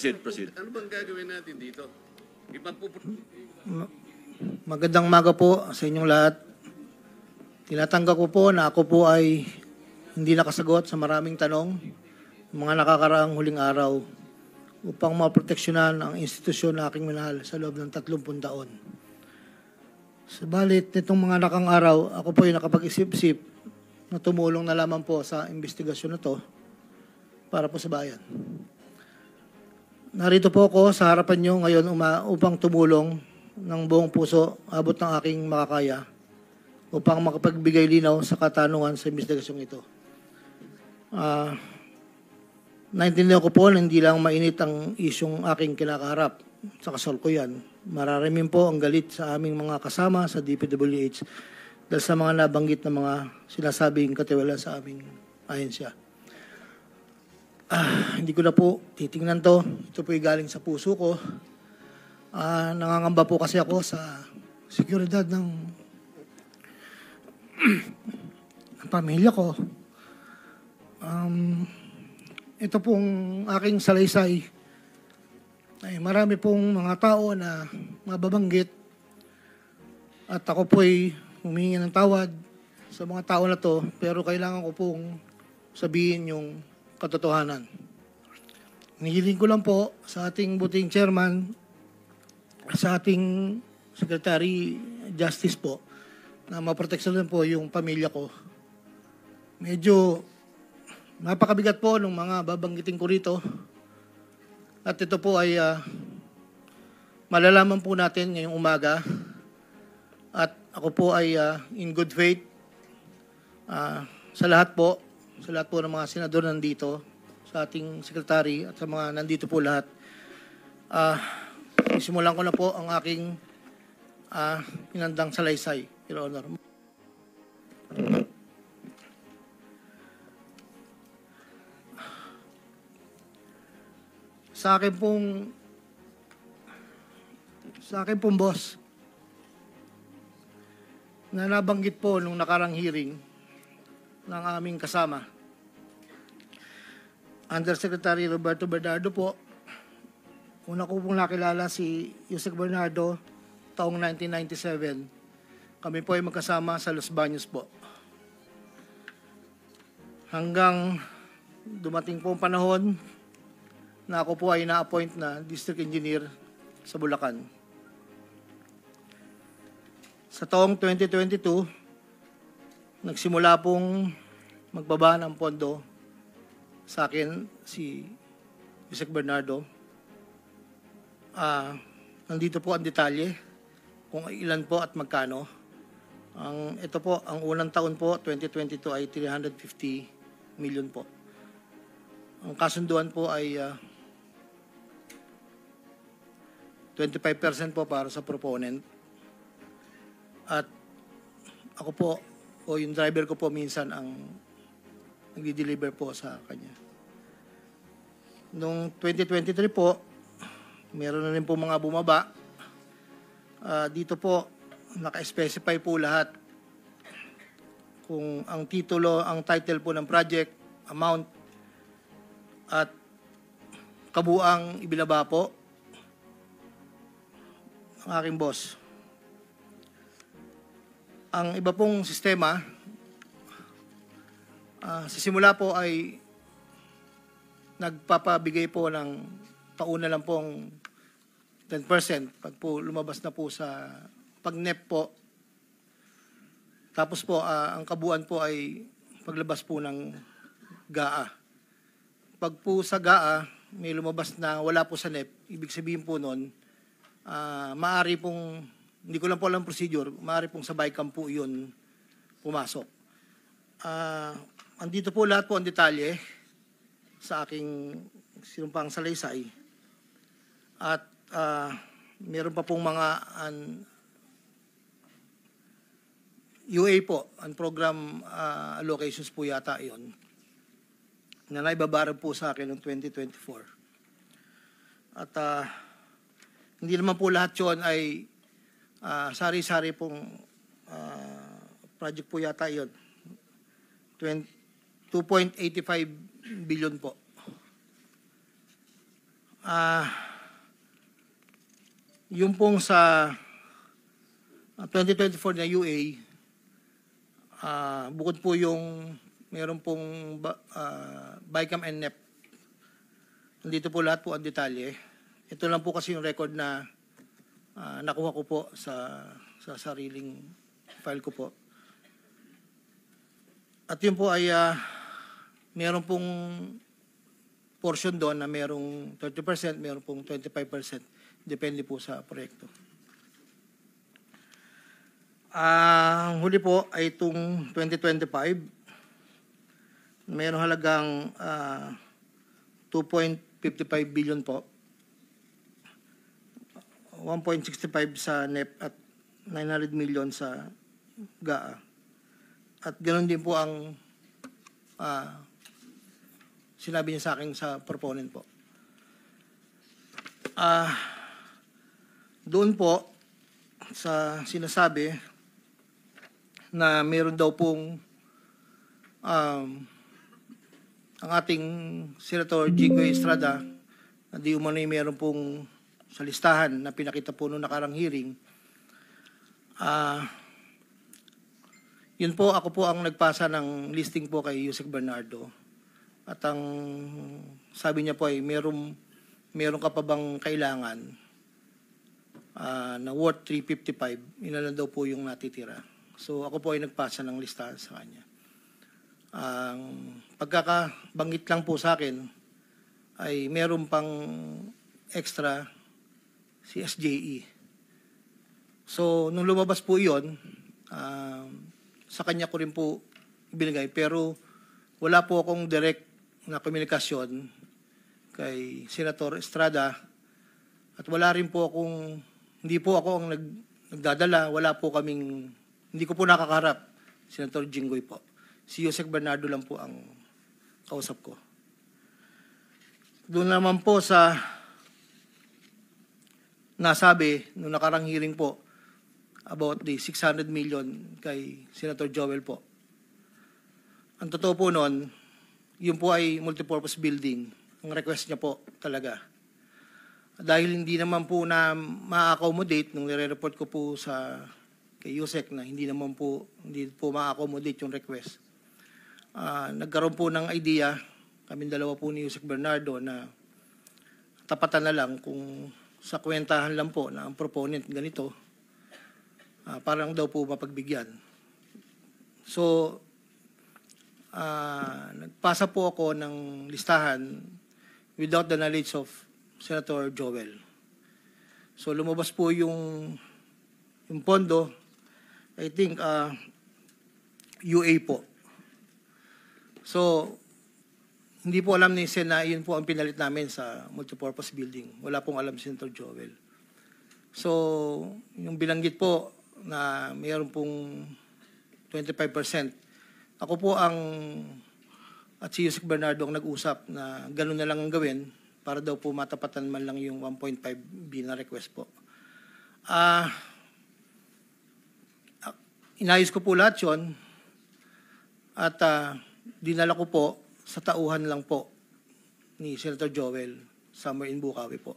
Proceed. Ano bang gagawin natin dito? Magandang umaga po sa inyong lahat. Tinatanggap ko po na ako po ay hindi nakasagot sa maraming tanong mga nakakaraang huling araw upang maproteksyonan ang institusyon na aking minahal sa loob ng 30 taon. Subalit nitong mga nakang araw, ako po ay nakapag-isip-isip na tumulong na lamang po sa investigasyon na to para po sa bayan. Narito po ako sa harapan nyo ngayon upang tumulong ng buong puso, abot ng aking makakaya, upang makapagbigay linaw sa katanungan sa investigasyong ito. Naintindihan ko po na hindi lang mainit ang isyong aking kinakaharap sa kasalukuyan. Mararamin po ang galit sa aming mga kasama sa DPWH dahil sa mga nabanggit na mga sinasabing katiwala sa aming ahensya. Hindi ko na po titingnan to. Ito po galing sa puso ko. Nangangamba po kasi ako sa seguridad ng pamilya ko. Ito pong aking salaysay ay marami pong mga tao na mababanggit at ako po ay humingi ng tawad sa mga tao na to, pero kailangan ko pong sabihin yung katotohanan. Hinihiling ko lang po sa ating buting chairman, sa ating Secretary Justice po, na maproteksyonan po yung pamilya ko. Medyo napakabigat po ng mga babanggitin ko rito. At ito po ay malalaman po natin ngayong umaga. At ako po ay in good faith sa lahat po ng mga senador nandito, sa ating sekretary at sa mga nandito po lahat. Simulan ko na po ang aking inandang salaysay, Your Honor. Sa akin pong boss, na nabanggit po nung nakarang hearing ng aming kasama, Undersecretary Roberto Bernardo po. Una ko pong nakilala si Yusek Bernardo taong 1997. Kami po ay magkasama sa Los Baños po. Hanggang dumating po ang panahon na ako po ay na-appoint na District Engineer sa Bulacan. Sa taong 2022, nagsimula pong magbaba ng pondo sa akin si Yusek Bernardo. Nandito po ang detalye kung ilan po at magkano. Ito po, ang unang taon po, 2022 ay 350 million po. Ang kasunduan po ay 25% po para sa proponent. At ako po, o yung driver ko po minsan ang nagdi-deliver po sa kanya. Noong 2023 po, meron na rin po mga bumaba. Dito po, naka-specify po lahat kung ang titulo, ang title po ng project, amount, at kabuang ibinaba po ang aking boss. Ang iba pong sistema, sa simula po ay nagpapabigay po ng tauna lang pong 10%. Pag po lumabas na po sa pag-NEP po. Tapos po, ang kabuuan po ay paglabas po ng GAA. Pag po sa GAA, may lumabas na wala po sa NEP, ibig sabihin po nun, maaari pong, hindi ko lang po alam procedure, maaari pong sa BICAM po yun pumasok. Andito po lahat po ang detalye sa aking sinumpang salaysay. At meron pa pong mga UA po, ang program allocations po yata yon na naibabarang po sa akin noong 2024. At hindi naman po lahat yun ay sari-sari pong project po yata yon. 2.85 billion po. Yung pong sa 2024 na UA, bukod po yung meron pong BICAM and NEP, nandito po lahat po ang detalye. Ito lang po kasi yung record na nakuha ko po sa sariling file ko po. At yun po ay meron pong portion doon na merong 30%, meron pong 25%. Depende po sa proyekto. Ang huli po ay itong 2025. Mayroong halagang 2.55 billion po. 1.65 sa NEP at 900 million sa GAA. At ganoon din po ang sinabi niya sa akin sa proponent po. Doon po sa sinasabi na meron daw pong ang ating Senator Jinggoy Estrada na di umano'y meron pong sa listahan na pinakita po noong nakarang hearing. Yun po, ako po ang nagpasa ng listing po kay Yusek Bernardo. At ang sabi niya po ay meron ka pa bang kailangan na worth 355, inalan daw po yung natitira. So ako po ay nagpasa ng listahan sa kanya. Ang pagkakabanggit lang po sa akin ay meron pang extra si SJE. So nung lumabas po iyon, sa kanya ko rin po binigay, pero wala po akong direct na komunikasyon kay Senator Estrada at wala rin po akong, hindi po ako ang nagdadala, wala po kaming, hindi ko po nakakaharap Senator Jinggoy po. Si Yusek Bernardo lang po ang kausap ko. Doon naman po sa nasabi nung nakarang hearing po about the 600 million kay Senator Joel po. Ang totoo po noon, yun po ay multipurpose building. Ang request niya po talaga. Dahil hindi naman po na ma-accommodate nung nire-report ko po sa kay Yusek na hindi po ma-accommodate yung request. Nagkaroon po ng idea, kaming dalawa po ni Yusek Bernardo na tapatan na lang kung sa kwentahan lang po na ang proponent ganito, parang daw po mapagbigyan. So, nagpasa po ako ng listahan without the knowledge of Senator Joel. So, lumabas po yung pondo, I think, UA po. So, hindi po alam ni Sen na yun po ang pinalit namin sa multipurpose building. Wala pong alam si Senator Joel. So, yung bilanggit po na mayroon pong 25%, ako po at si Yusek Bernardo ang nag-usap na gano'n na lang ang gawin para daw po matapatan man lang yung 1.5 B na request po. Inayos ko po lahat yun at dinala ko po sa tauhan lang po ni Senator Joel somewhere in Bukawi po.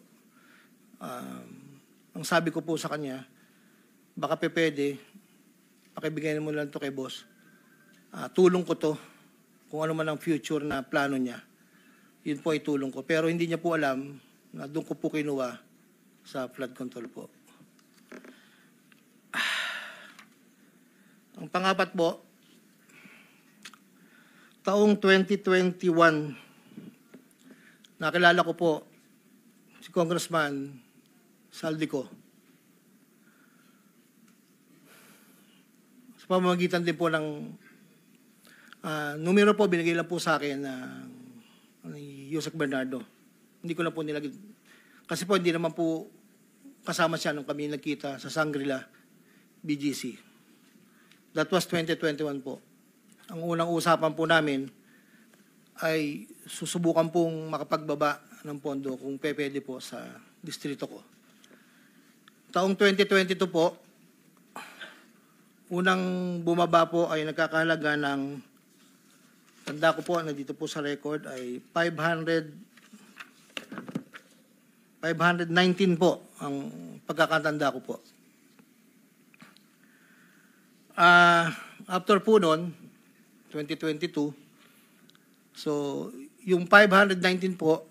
Ang sabi ko po sa kanya, baka pwede, pakibigay mo lang to kay boss. Tulong ko to, kung ano man ang future na plano niya, yun po ay tulong ko. Pero hindi niya po alam na doon ko po kinuha sa flood control po. Ang pangapat po, taong 2021, nakilala ko po si Congressman Saldico. Sa pamamagitan din po ng numero po, binigay lang po sa akin ni Yusek Bernardo. Hindi ko na po nilagay. Kasi po hindi naman po kasama siya nung kami nagkita sa Shangri-La, BGC. That was 2021 po. Ang unang usapan po namin ay susubukan pong makapagbaba ng pondo kung pwede po sa distrito ko. Taong 2022 po, unang bumaba po ay nagkakahalaga ng, tanda ko po, nandito po sa record, ay 519 po ang pagkakatanda ko po. After po noon, 2022, so yung 519 po,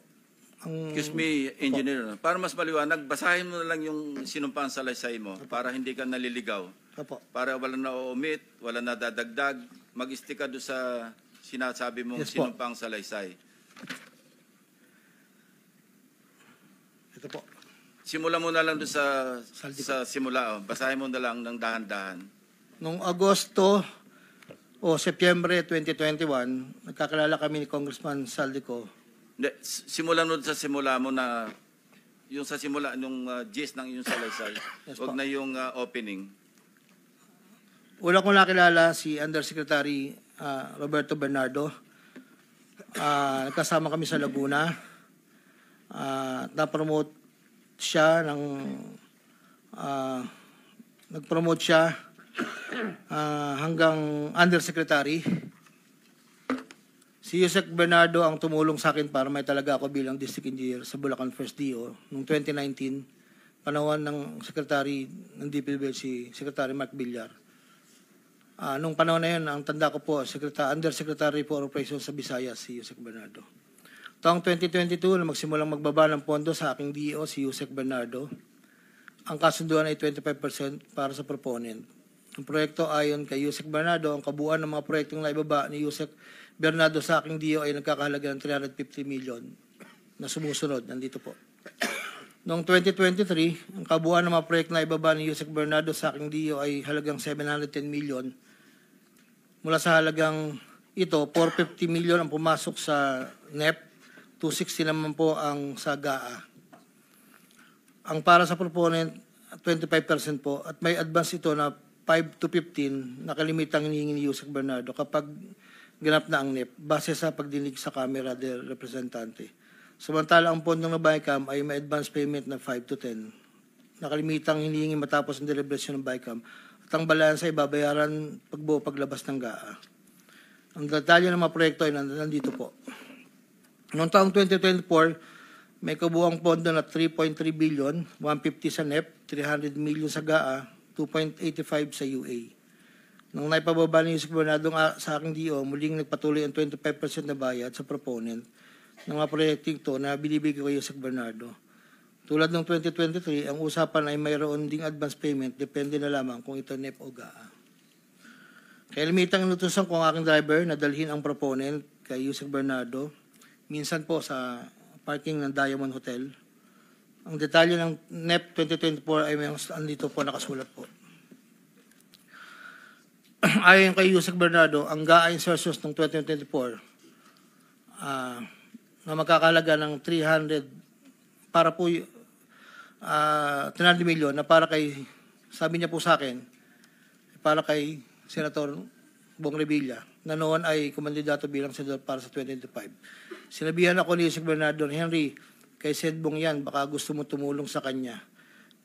ang... Excuse me, Engineer. Para mas maliwanag, basahin mo na lang yung sinumpang salaysay mo para hindi ka naliligaw. Opo. Para wala na omit, wala na dadagdag, mag-stick ka doon sa sinasabi mong Yes po. sinumpang salaysay. Ito po. Simula mo na lang doon Saldi sa simula. Oh. Basahin mo na lang ng dahan-dahan. Noong Agosto o Setyembre 2021, nagkakilala kami ni Congressman Saldico. Hindi, simulan mo sa simula mo na yung sa simula, yung gist ng yung salaysay. Yes, Huwag po. na yung opening. Una kong nakilala si Undersecretary Roberto Bernardo. Nagkasama kami sa Laguna. Na-promote siya ng nag-promote siya hanggang Undersecretary. Si Yusek Bernardo ang tumulong sa akin para may talaga ako bilang District Engineer sa Bulacan First DO noong 2019, panahon ng Secretary ng DPWH si Secretary Mark Villar. Nung panahon na yun, ang tanda ko po, Undersecretary for Operations sa Visayas, si Yusek Bernardo. Taong 2022, na magsimulang magbaba ng pondo sa aking DO, si Yusek Bernardo. Ang kasunduan ay 25% para sa proponent. Ang proyekto ayon kay Yusek Bernardo, ang kabuuan ng mga proyektong naibaba ni Yusek Bernardo sa aking DO ay nagkakahalaga ng 350 million na sumusunod. Nandito po. Noong 2023, ang kabuuan ng mga proyekto na ibaba ni Yusek Bernardo sa aking DO ay halagang 710 million. Mula sa halagang ito, 450 million ang pumasok sa NEP, 260 naman po ang sa GAA. Ang para sa proponent, 25% po, at may advance ito na 5 to 15 na kalimitang hinihingi ni Yusek Bernardo kapag ganap na ang NEP, base sa pagdinig sa Kamera del Representante. Samantala, ang pondong na BICAM ay may advance payment na 5 to 10 na kalimitang hinihingi matapos ang deliberasyon ng BICAM at ang balansa ay babayaran pagbuo paglabas ng GAA. Ang detalye ng mga proyekto ay nandito po. Noong taong 2024, may kabuuang pondo na 3.3 billion, 150 sa NEP, 300 million sa GAA, 2.85 sa UA. Nung naipababa ni Yusek Bernardo sa aking DO, muling nagpatuloy ang 25% na bayad sa proponent ng mga proyekting ito na binibigay kay Yusek Bernardo. Tulad ng 2023, ang usapan ay mayroon ding advance payment, depende na lamang kung ito NEP o GAA. Kaya limitang inutusan ko ang aking driver na dalhin ang proponent kay Yusek Bernardo, minsan po sa parking ng Diamond Hotel. Ang detalye ng NEP 2024 ay may andito po nakasulat po. Ayon kay Yusek Bernardo, ang GAA insertions ng 2024 na magkakalaga ng 300 para po 300 million na para kay, sabi niya po sa akin, para kay Senator Bong Revilla na noon ay kumandidato bilang senador para sa 2025. Sinabihan ako ni Yusek Bernardo, Henry, kay Sed Bong yan, baka gusto mo tumulong sa kanya.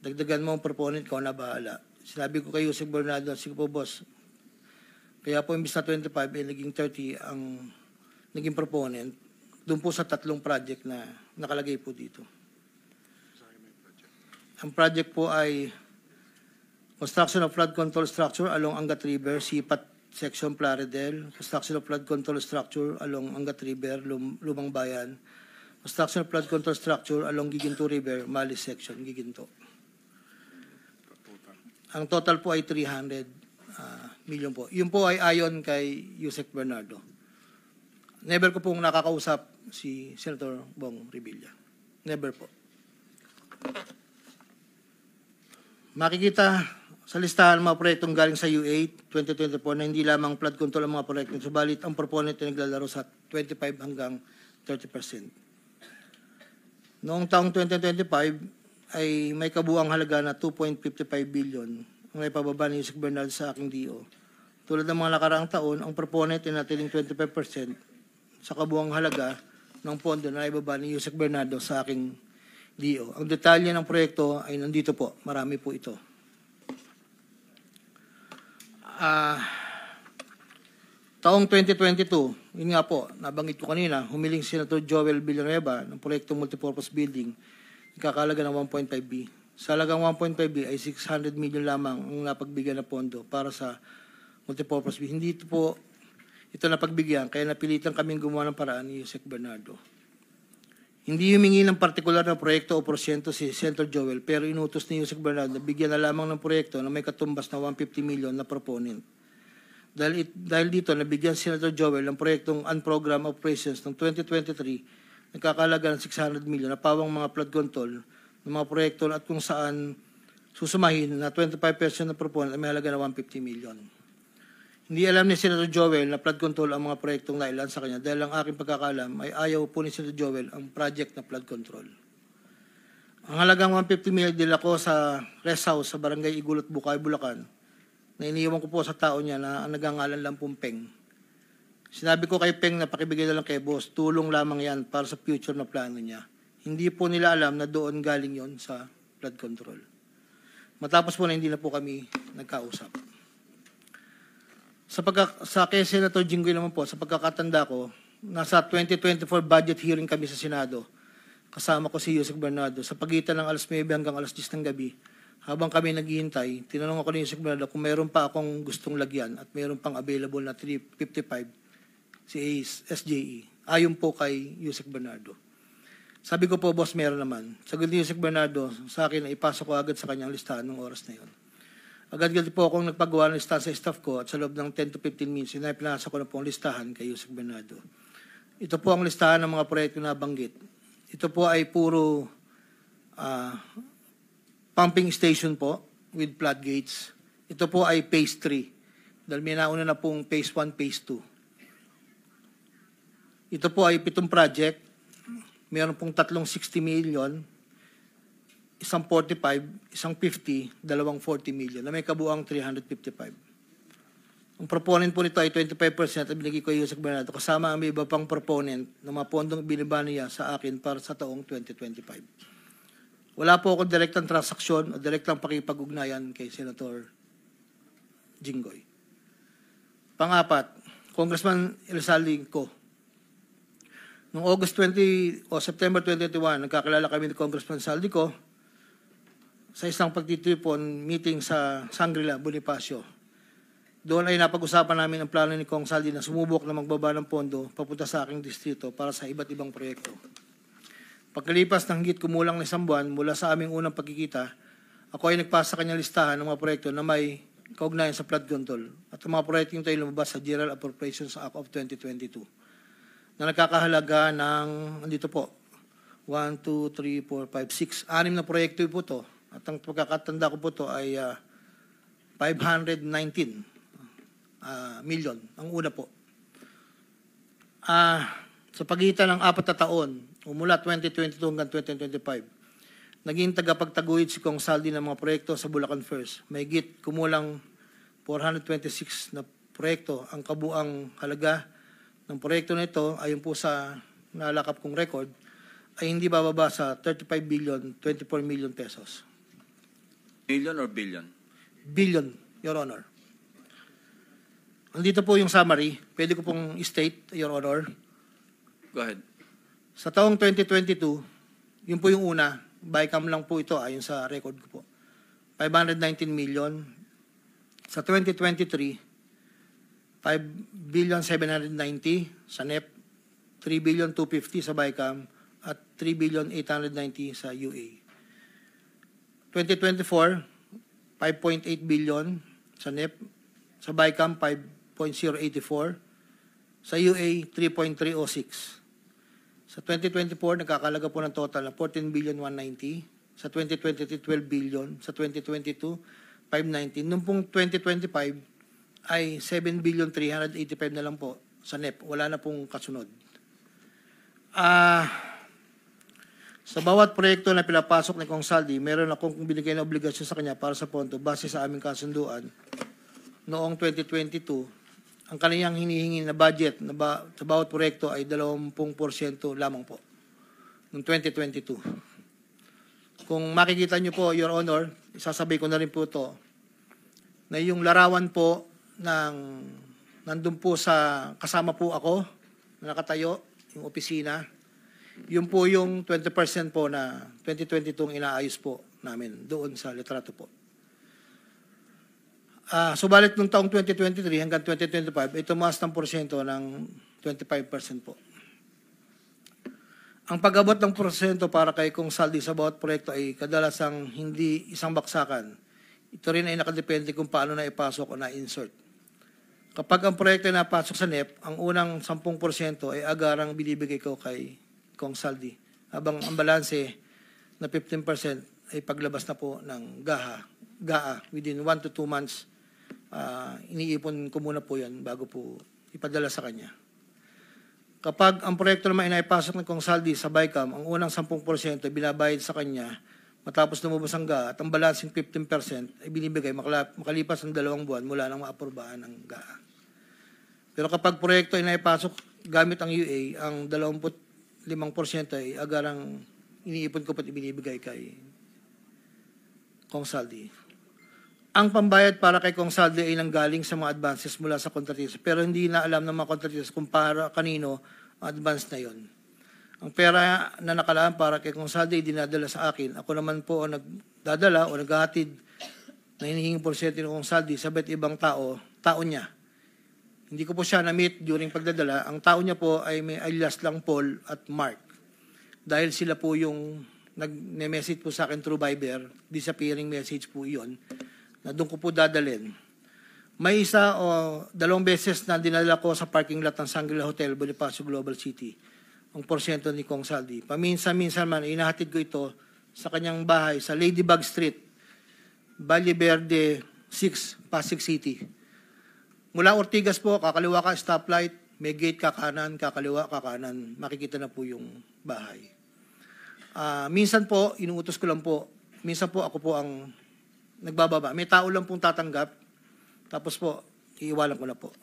Dagdagan mo ang proponent ko na bahala. Sinabi ko kay Yusek Bernardo, sige po boss, kaya po imbis na 25 ay naging 30 ang naging proponent doon po sa 3 project na nakalagay po dito. Ang project po ay construction of flood control structure along Angat River, Sipat Section Plaridel, construction of flood control structure along Angat River, Lumang Bayan, construction of flood control structure along Giginto River, Malis Section, Giginto. Ang total po ay 300 million po. Yun po ay ayon kay Yusek Bernardo. Never ko pong nakakausap si Senator Bong Revilla. Never po. Makikita sa listahan mga proyektong galing sa UA 2024 na hindi lamang flood control ang mga proyekto, subalit ang proponent ay naglalaro sa 25 hanggang 30%. Noong taong 2025 ay may kabuuang halaga na 2.55 billion ang naipababa ni Yusek Bernardo sa aking DO. Tulad ng mga nakaraang taon, ang proponent ay natiling 25% sa kabuuang halaga ng pondo na naibaba ni Yusek Bernardo sa aking DO. Ang detalye ng proyekto ay nandito po. Marami po ito. Taong 2022, yun nga po, nabanggit ko kanina, humiling si Senator Joel Villanueva ng proyektong multipurpose building ikakalaga ng 1.5B. Sa halagang 1.5B ay 600 million lamang ang napagbigyan na pondo para sa multipurpose B. Hindi ito napagbigyan, kaya napilitan kaming gumawa ng paraan ni Yusek Bernardo. Hindi humingi ng partikular na proyekto o porsyento si Senator Joel, pero inutos ni Yusek Bernardo na bigyan na lamang ng proyekto na may katumbas na 150 million na proponent. Dahil dito, nabigyan si Senator Joel ng proyektong Unprogrammed Operations ng 2023, nagkakalaga ng 600 million na pawang mga flood control ng mga proyekto at kung saan susumahin na 25% na proponent ay may halaga na 150 million. Hindi alam ni Senator Joel na flood control ang mga proyektong nailan sa kanya dahil ang aking pagkakalam ay ayaw po ni Senator Joel ang project na flood control. Ang halagang 150 million dila ko sa rest house sa Barangay Igulat, Bukay, Bulacan na iniiwan ko po sa tao niya na ang nagangalan lang pong Peng. Sinabi ko kay Peng na pakibigay na lang kay boss, tulong lamang yan para sa future na plano niya. Hindi po nila alam na doon galing yon sa flood control. Matapos po na hindi na po kami nagkausap. Sa kay Senator Jinggoy naman po, sa pagkakatanda ko, nasa 2024 budget hearing kami sa Senado. Kasama ko si Yusek Bernardo. Sa pagitan ng alas 9 hanggang alas 10 ng gabi, habang kami naghihintay, tinanong ako ni Yusek Bernardo kung mayroon pa akong gustong lagyan at mayroon pang available na 355 si SJE. Ayon po kay Yusek Bernardo. Sabi ko po, boss, meron naman. Sagot ni Yusek Bernardo sa akin na ipasok ko agad sa kanyang listahan ng oras na yon. Agad-agad po akong nagpagawa ng listahan sa staff ko at sa loob ng 10 to 15 minutes, pinasa ko na po ang listahan kay Yusek Bernardo. Ito po ang listahan ng mga proyekto na banggit. Ito po ay puro pumping station po with floodgates. Ito po ay phase 3 dahil may nauna na pong phase 1, phase 2. Ito po ay 7 project. Meron pong 360 million, isang 45, isang 50, dalawang 40 million na may kabuang 355. Ang proponent po nito ay 25% at binigay ko yung Yusek Bernardo kasama ang may iba pang proponent ng mga pondong biniba niya sa akin para sa taong 2025. Wala po akong direktang transaksyon o direktang pakipag-ugnayan kay Senator Jinggoy. Pang-apat, Congressman Elsaldi ko. Noong September 2021, nagkakilala kami ni Congressman Saldico sa isang pagtitipon meeting sa Shangri-La, Bonifacio. Doon ay napag-usapan namin ang plano ni Kong Saldi na sumubok na magbaba ng pondo papunta sa aking distrito para sa iba't ibang proyekto. Pagkalipas ng higit kumulang na isang buwan mula sa aming unang pagkikita, ako ay nagpasa sa kanyang listahan ng mga proyekto na may kaugnayan sa flood control at ang mga proyektong ito ay lumabas sa General Appropriations Act of 2022 na nagkakahalaga ng, andito po, 1, 2, 3, 4, 5, 6, 6 na proyekto po ito. At ang pagkakatanda ko po ito ay 519 million, ang una po. Sa pagitan ng 4 na taon, mula 2022 hanggang 2025, naging tagapagtaguyod si Kong Saldi ng mga proyekto sa Bulacan First. May higit kumulang 426 na proyekto. Ang kabuang halaga ng proyekto na ito, ayon po sa nalakap kong record, ay hindi bababa sa 35 billion, 24 million pesos. Million or billion? Billion, Your Honor. Andito po yung summary. Pwede ko pong state, Your Honor. Go ahead. Sa taong 2022, yun po yung una, bycam lang po ito ayon sa record ko po. 519 million. Sa 2023, 5 billion 790 sa NEP, 3 billion 250 sa bycam, at 3 billion 890 sa UA. 2024, 5.8 billion sa NEP, sa bycam 5.084, sa UA 3.306. Sa 2024, nagkakalaga po ng total na 14 billion 190, sa 2023, 12 billion, sa 2022, 519. Noong pong 2025 ay 7 billion 385 na lang po sa NEP. Wala na pong kasunod. Sa bawat proyekto na pinapasok ni Kong Saldi, meron akong binigay na obligasyon sa kanya para sa pondo base sa aming kasunduan noong 2022. Ang kaniyang hinihingi na budget na sa bawat proyekto ay 20% lamang po noong 2022. Kung makikita niyo po, Your Honor, isasabay ko na rin po ito, na yung larawan po nandun po sa kasama po ako na nakatayo, yung opisina. Yun po yung 20% po na 2022 inaayos po namin doon sa litrato po. Subalit nung taong 2023 hanggang 2025, ito tumaas ng porsyento ng 25% po. Ang pag-abot ng porsyento para kay Kong Saldi sa bawat proyekto ay kadalasang hindi isang baksakan. Ito rin ay nakadepende kung paano na ipasok o na-insert. Kapag ang proyekto ay napasok sa NEP, ang unang 10% ay agarang binibigay ko kay Kong Saldi. Habang ang balanse na 15% ay paglabas na po ng GAA within 1 to 2 months. Iniipon ko muna po yan bago po ipadala sa kanya. Kapag ang proyekto naman ay naipasok ng Kong Saldi sa BICAM, ang unang 10% ay binabayad sa kanya matapos lumabas ang GAA at ang balancing 15% ay binibigay makalipas ng 2 buwan mula nang maaprubahan ng GAA. Pero kapag proyekto ay naipasok gamit ang UA, ang 25% ay agarang iniipon ko pat ibinibigay kay Kong Saldi. Ang pambayad para kay Kong Saldi ay nanggaling sa mga advances mula sa kontratista, pero hindi na alam ng mga kontratista kung para kanino ang advance na yon. Ang pera na nakalaan para kay Kong Saldi ay dinadala sa akin. Ako naman po ang nagdadala o naghahatid na hinihinging porsyento ng Kong Saldi sa iba't ibang tao niya. Hindi ko po siya na-meet during pagdadala. Ang tao niya po ay may alias lang Paul at Mark. Dahil sila po yung nag-message po sa akin through Viber, disappearing message po iyon, na doon ko po dadalhin. May isa o 2 beses na dinala ko sa parking lot ng Shangri-La Hotel, Bonifacio Global City, ang porsyento ni Kong Saldi. Paminsan-minsan man, inahatid ko ito sa kanyang bahay sa Ladybug Street, Valle Verde 6, Pasig City. Mula Ortigas po, kakaliwa ka stoplight, may gate ka kanan, kakaliwa ka kanan, makikita na po yung bahay. Minsan po, inuutos ko lang po, minsan po ako po ang nagbababa. May tao lang pong tatanggap, tapos po, iiwalan ko na po.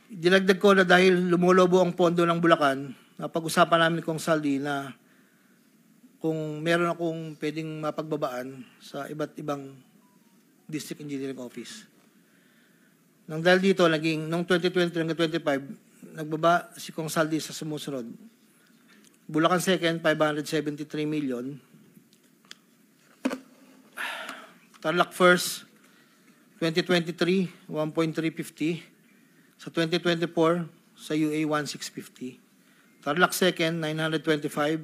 Dinagdag ko na dahil lumulobo ang pondo ng Bulacan, napag-usapan namin Kong Saldi na kung meron akong pwedeng mapagbabaan sa iba't ibang district engineering office. Nang dahil dito, noong 2020 hanggang 2025, nagbaba si Kong Saldi sa sumusunod. Bulacan 2nd, 573 million. Tarlac 1st, 2023, 1.350. Sa 2024, sa UA, 1.650. Tarlac 2nd, 925.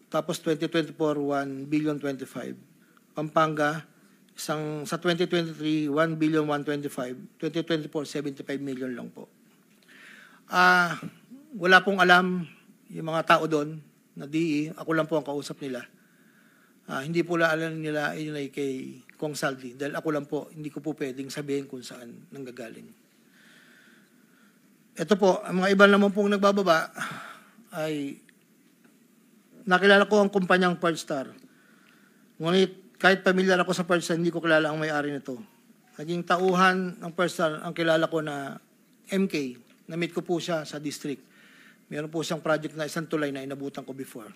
Tapos 2024, 1.025 billion. Pampanga, sa 2023, 1.125 billion. 2024, 75 million lang po. Wala pong alam yung mga tao doon na DE. Ako lang po ang kausap nila. Hindi po alam nila yun ay kay Kong Saldi. Dahil ako lang po, hindi ko po pwedeng sabihin kung saan nanggagaling. Ito po, ang mga iba naman pong nagbababa ay nakilala ko ang kumpanyang Partstar. Ngunit kahit pamilyar ako sa Partstar, hindi ko kilala ang may-ari nito. Naging tauhan ng Partstar, ang kilala ko na MK. Na-meet ko po siya sa district. Meron po siyang project na isang tulay na inabutan ko before.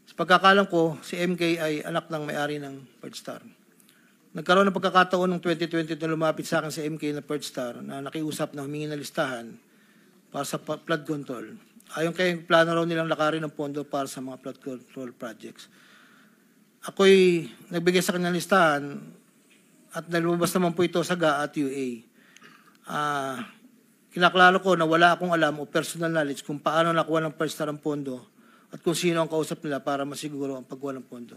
Sa pagkakalam ko, si MK ay anak ng may-ari ng Partstar. Nagkaroon ng pagkakataon ng 2020 na lumapit sa akin si MK na Partstar na nakiusap na humingi ng listahan para sa flood control. Ayon kay plano raw nilang lakarin ng pondo para sa mga flood control projects. Ako'y nagbigay sa kanyang listahan at nalumabas naman po ito sa GAA at UA. Kinaklaro ko na wala akong alam o personal knowledge kung paano nakuha ng Partstar ang pondo at kung sino ang kausap nila para masiguro ang pagkuha ng pondo.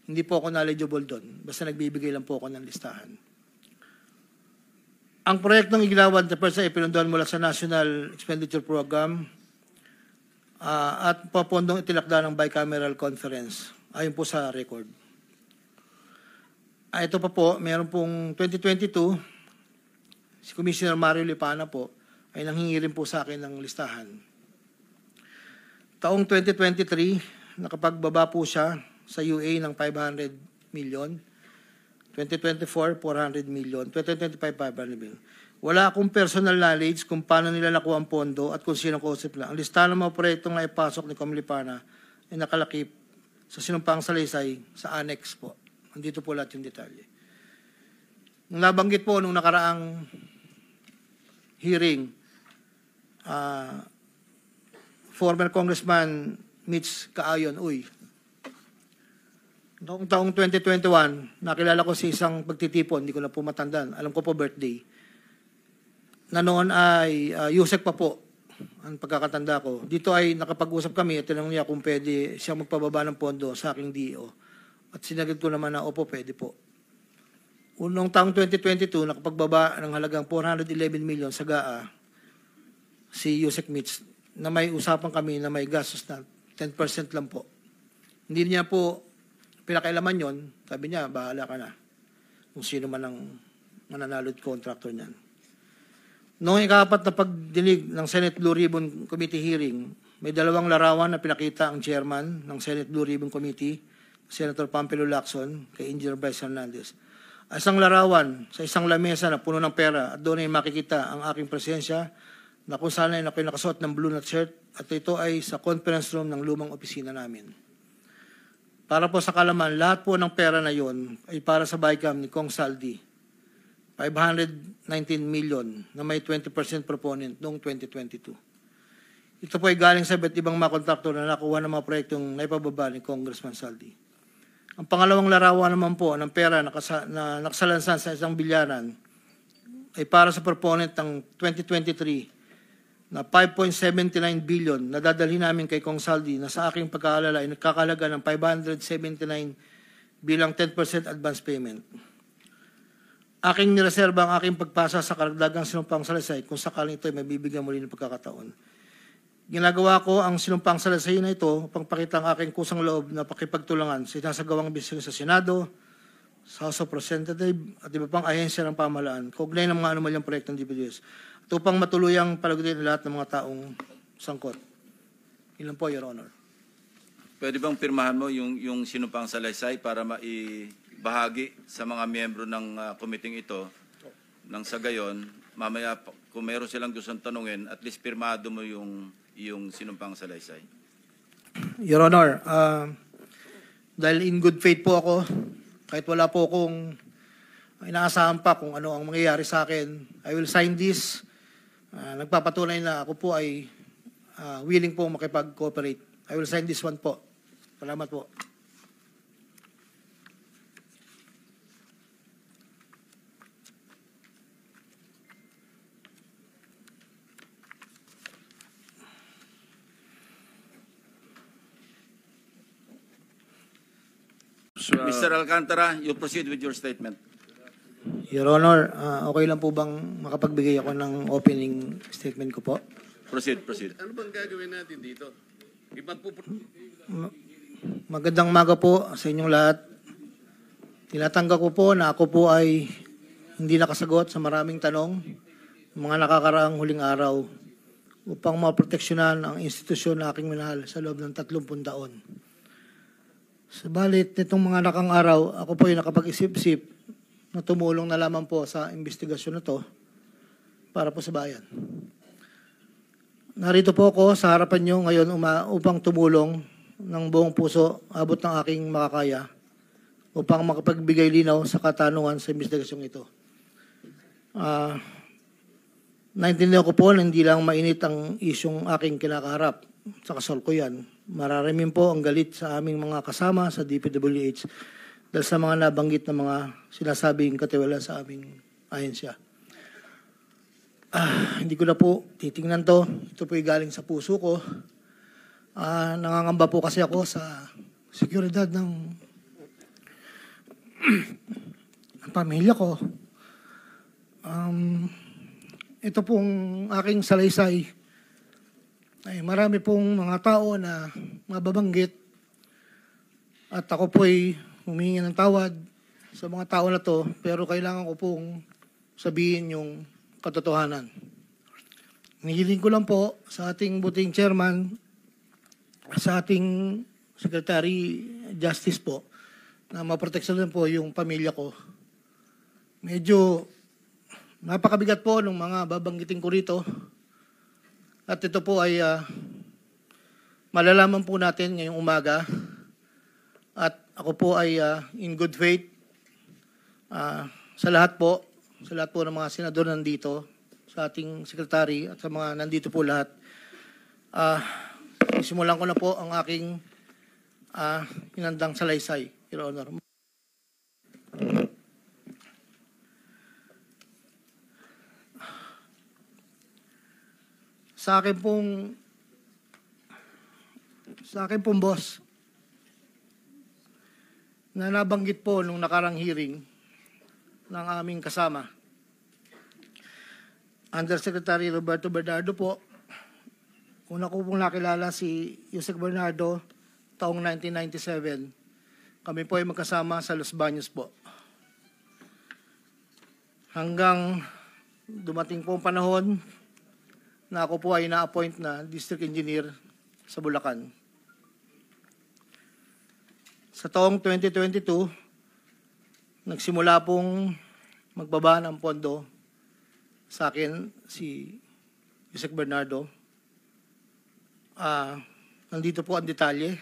Hindi po ako knowledgeable doon. Basta nagbibigay lang po ako ng listahan. Ang proyektong igilawad na Partstar ay pinunduhan mula sa National Expenditure Program at papondong itinakda ng bicameral conference. Ayon po sa record. Ito pa po, meron pong 2022, si Commissioner Mario Lipana po, ay nanghingi rin po sa akin ng listahan. Taong 2023, nakapagbaba po siya sa UA ng 500 million. 2024, 400 million. 2025, 500 million. Wala akong personal knowledge kung paano nila nakuha ang pondo at kung sino ang kausap nila. Ang listahan ng mga proyektong naipasok ni Com Lipana ay nakalakip sa sinumpang salaysay sa annex po. Andito po lahat yung detalye. Nung nabanggit po nung nakaraang hearing, former Congressman Mitch Kaayon, uy. Noong taong 2021, nakilala ko si isang pagtitipon, hindi ko na po matandaan. Alam ko po birthday. Na noon ay Yusek pa po ang pagkakatanda ko. Dito ay nakapag-usap kami at tinanong niya kung pwede siya magpababa ng pondo sa aking DO. At sinagot ko naman na opo, pwede po. Noong taong 2022, nakapagbaba ng halagang 411 million sa GAA si Yusek Mitch na may usapan kami na may gastos na 10% lang po. Hindi niya po pinakailaman yon, sabi niya, bahala ka na kung sino man ang mananalo at contractor niyan. Noong ikapat na pagdinig ng Senate Blue Ribbon Committee hearing, may dalawang larawan na pinakita ang chairman ng Senate Blue Ribbon Committee, Senator Pampilo Lacson, kay Engineer Bryce Hernandez. Isang larawan sa isang lamesa na puno ng pera at doon ay makikita ang aking presensya na kung saan ay ako'y nakasuot ng blue na shirt at ito ay sa conference room ng lumang opisina namin. Para po sa kalaman, lahat po ng pera na yon ay para sa BICAM ni Kong Saldi, 519 million na may 20% proponent noong 2022. Ito po ay galing sa iba't ibang mga kontraktor na nakuha ng mga proyektong naipababa ni Congressman Saldi. Ang pangalawang larawan naman po ng pera na nakasalansan sa isang bilyaran ay para sa proponent ng 2023 na 5.79 billion na dadalhin namin kay Kong Saldi na sa aking pagkaalala ay nagkakalaga ng 579 bilang 10% advance payment. Aking nireserba ang aking pagpasa sa karagdagang sinumpang salaysay kung sakaling ito ay mabibigyan muli ng pagkakataon. Ginagawa ko ang sinumpang salaysay na ito upang pakita ang aking kusang loob na pakipagtulangan sa sinasagawang bisyo sa Senado, sa House of Representatives at iba pang ahensya ng pamahalaan, kaugnay ng mga anomalyang proyekto ng DPWH, at upang matuluyang palagutin lahat ng mga taong sangkot. Ilan po, Your Honor. Pwede bang pirmahan mo yung sinumpang salaysay para maibahagi sa mga miyembro ng committee ito nang sa gayon, mamaya kung meron silang gustong tanungin, at least pirmado mo yung sinumpang salaysay. Your Honor, dahil in good faith po ako, kahit wala po akong inaasahan pa kung ano ang mangyayari sa akin, I will sign this. Nagpapatunay na ako po ay willing po makipag-cooperate. I will sign this one po. Salamat po. Mr. Alcantara, you proceed with your statement. Your Honor, okay lang po bang makapagbigay ako ng opening statement ko po? Proceed. Ano bang gagawin natin dito? Magandang umaga po sa inyong lahat. Tinatanggap ko po na ako po ay hindi nakasagot sa maraming tanong ng mga nakakaraang huling araw upang maproteksyonan ang institusyon na aking minahal sa loob ng 30 taon. Sabalit nitong mga nakang araw, ako po ay nakapag-isip-isip na tumulong na lamang po sa investigasyon na to para po sa bayan. Narito po ako sa harapan nyo ngayon upang tumulong ng buong puso, abot ng aking makakaya, upang makapagbigay linaw sa katanungan sa investigasyong ito. Naintindihan ko po na hindi lang mainit ang isyong aking kinakaharap sa kasalukuyan. Mararamin po ang galit sa aming mga kasama sa DPWH dahil sa mga nabanggit na mga sinasabing katiwala sa aming ahensya. Hindi ko na po titingnan to. Ito po ay galing sa puso ko. Nangangamba po kasi ako sa seguridad ng pamilya ko. Ito pong aking salaysay ay marami pong mga tao na mababanggit at ako po ay humingi ng tawad sa mga tao na to, pero kailangan ko pong sabihin yung katotohanan. Nihiling ko lang po sa ating buting chairman, sa ating Secretary Justice po, na maproteksyonan po yung pamilya ko. Medyo napakabigat po ng mga babanggitin ko rito. At ito po ay malalaman po natin ngayong umaga. At ako po ay in good faith sa lahat po ng mga senador nandito, sa ating sekretary at sa mga nandito po lahat. simulan ko na po ang aking pinandang salaysay, Your Honor. Sa akin pong boss, na nabanggit po nung nakarang hearing ng aming kasama, Undersecretary Roberto Bernardo po. Una ko pong nakilala si Yusek Bernardo taong 1997. Kami po ay magkasama sa Los Baños po. Hanggang dumating po ang panahon na ako po ay na-appoint na District Engineer sa Bulacan. Sa taong 2022, nagsimula pong magbaba ng pondo sa akin si Yusek Bernardo. Nandito po ang detalye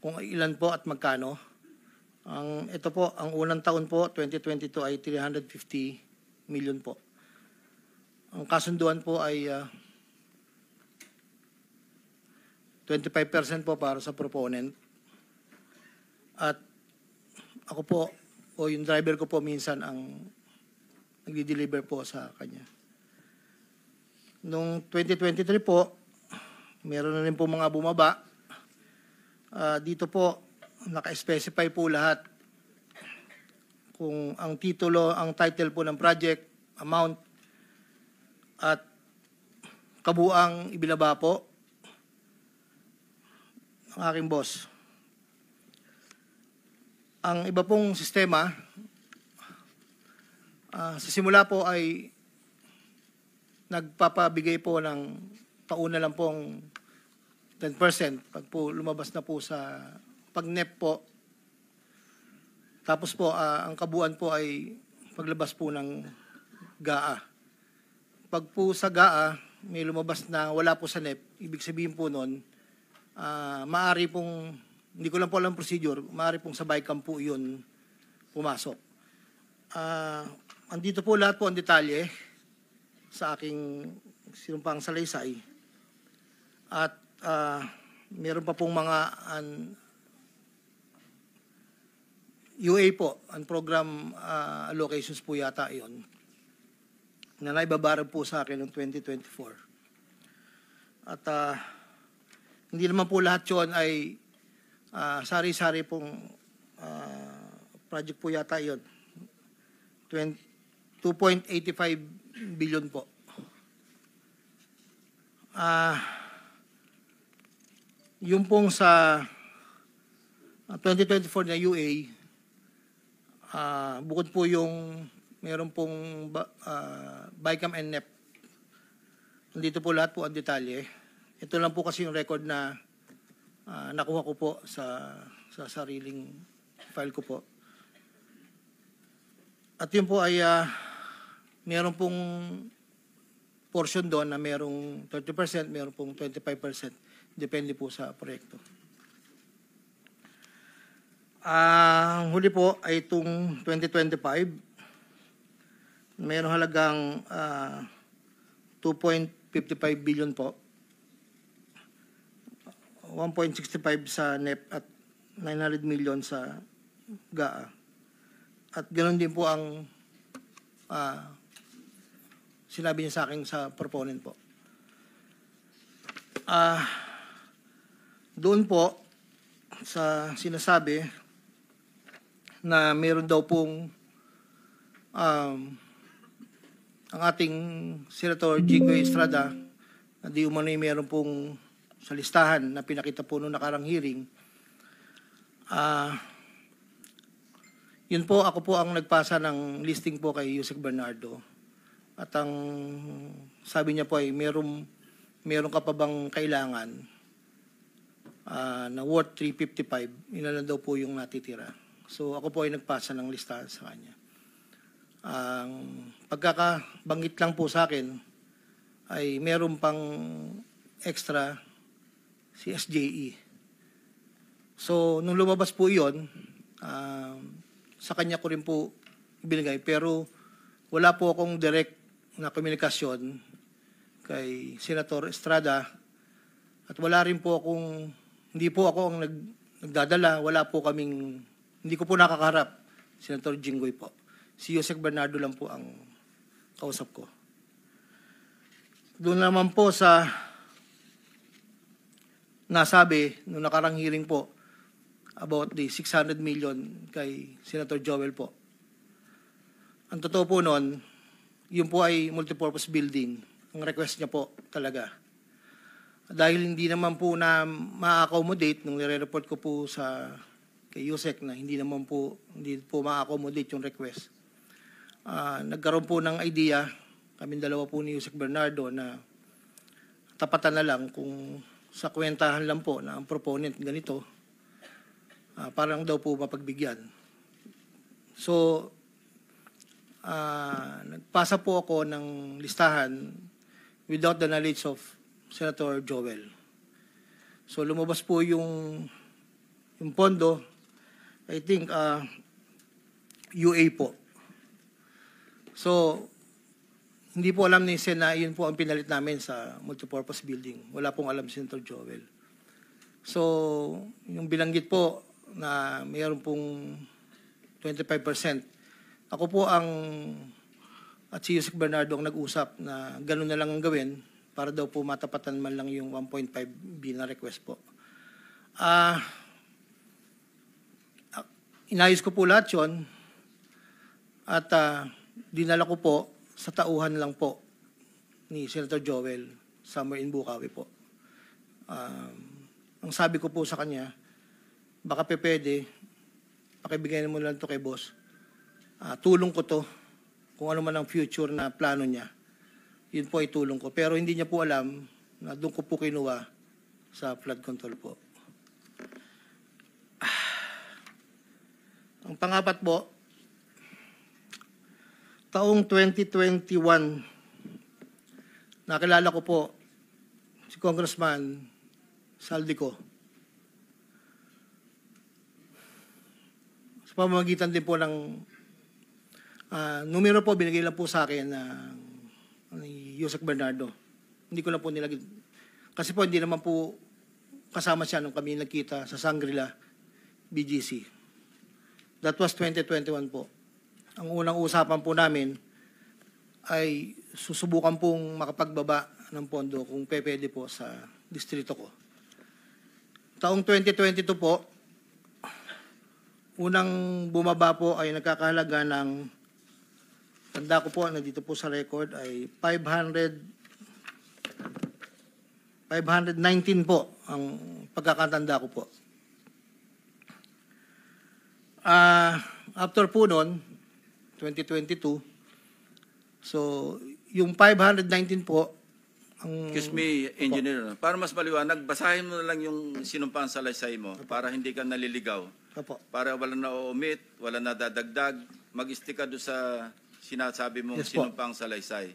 kung ilan po at magkano. Ito po, ang unang taon po, 2022 ay 350 million po. Ang kasunduan po ay 25% po para sa proponent. At ako po, o yung driver ko po minsan ang nagdi-deliver po sa kanya. Noong 2023 po, meron na rin po mga bumaba. Dito po, naka-specify po lahat kung ang titulo, ang title po ng project, amount, at kabuang ibinaba po ng aking boss. Ang iba pong sistema, sa simula po ay nagpapabigay po ng pauna lang pong 10% pag po lumabas na po sa pag-NEP po. Tapos po, ang kabuuan po ay paglabas po ng GAA. Pag po sa GAA, may lumabas na wala po sa NEP, ibig sabihin po nun, maaari pong, hindi ko lang po alam procedure, maaari pong sa BICAM po yun pumasok. Andito po lahat po ang detalye sa aking sinumpang salaysay. At meron pa pong mga UA po, ang program allocations po yata yon na naibabarag po sa akin noong 2024. At hindi naman po lahat yon ay sari-sari pong project po yata yon. 2.85 billion po. Yung pong sa 2024 na UA, bukod po yung meron pong BICAM and NEP. Nandito po lahat po ang detalye. Ito lang po kasi yung record na nakuha ko po sa sariling file ko po. At yun po ay meron pong portion doon na merong 30%, meron pong 25%. Depende po sa proyekto. Ang huli po ay itong 2025. Merong halagang 2.55 billion po. 1.65 sa NEP at 900 million sa GAA. At ganoon din po ang sinabi niya sa akin sa proponent po. Doon po sa sinasabi na meron daw pong ang ating Senator Jigo Estrada na di umano'y meron pong sa listahan na pinakita po noong nakarang hearing. Yun po, ako po ang nagpasa ng listing po kay Yusek Bernardo. At ang sabi niya po ay meron ka pa bang kailangan na worth 355, ilan daw po yung natitira. So ako po ay nagpasa ng listahan sa kanya. Ang pagkakabanggit lang po sa akin ay meron pang extra si SJE. So nung lumabas po iyon, sa kanya ko rin po ibinigay. Pero wala po akong direct na komunikasyon kay Senator Estrada At wala rin po akong, hindi po ako ang nagdadala, wala po kaming, hindi ko po nakakaharap, Senator Jinggoy po. Si Yusek Bernardo lang po ang kausap ko. Doon naman po sa nasabi nung nakarang hearing po about the 600 million kay Senator Joel po. Ang totoo po noon, yun po ay multipurpose building. Ang request niya po talaga. Dahil hindi naman po na ma-accommodate nung nire-report ko po sa kay Yusek na hindi po ma-accommodate yung request. Nagkaroon po ng idea, kaming dalawa po ni Yusek Bernardo, na tapatan na lang kung sa kwentahan lang po na ang proponent ganito, parang daw po mapagbigyan. So, nagpasa po ako ng listahan without the knowledge of Senator Joel. So, lumabas po yung pondo, I think, UA po. So, hindi po alam ni Sen na yun po ang pinalit namin sa multipurpose building. Wala pong alam si Senator Joel. So, yung bilanggit po na mayroon pong 25%, ako po at si Yusek Bernardo ang nag-usap na gano'n na lang ang gawin para daw po matapatan man lang yung 1.5B na request po. Inayos ko po lahat yun at dinala ko po sa tauhan lang po ni Senator Joel somewhere in Bukawi po. Ang sabi ko po sa kanya, baka pwede, pakibigay mo lang to kay boss. Tulong ko to, kung ano man ang future na plano niya, yun po ay tulong ko. Pero hindi niya po alam na doon ko po kinuha sa flood control po. Ang pangapat po, taong 2021, nakilala ko po si Congressman Saldico. Sa pamamagitan din po ng numero po, binigay lang po sa akin ni Yusek Bernardo. Hindi ko lang po nilagay. Kasi po hindi naman po kasama siya nung kami nagkita sa Shangri-La, BGC. That was 2021 po. Ang unang usapan po namin ay susubukan pong makapagbaba ng pondo kung pwede po sa distrito ko. Taong 2022 po, unang bumaba po ay nagkakahalaga ng, tanda ko po, nandito po sa record, ay 519 po ang pagkakatanda ko po. After po noon, 2022, so yung 519 po, ang... Excuse me, Engineer. Para mas maliwanag, basahin mo na lang yung sinumpang salaysay mo para hindi ka naliligaw. Opo. Para wala na omit, wala na dadagdag, mag-stick ka doon sa sinasabi mong Yes po. sinumpang salaysay.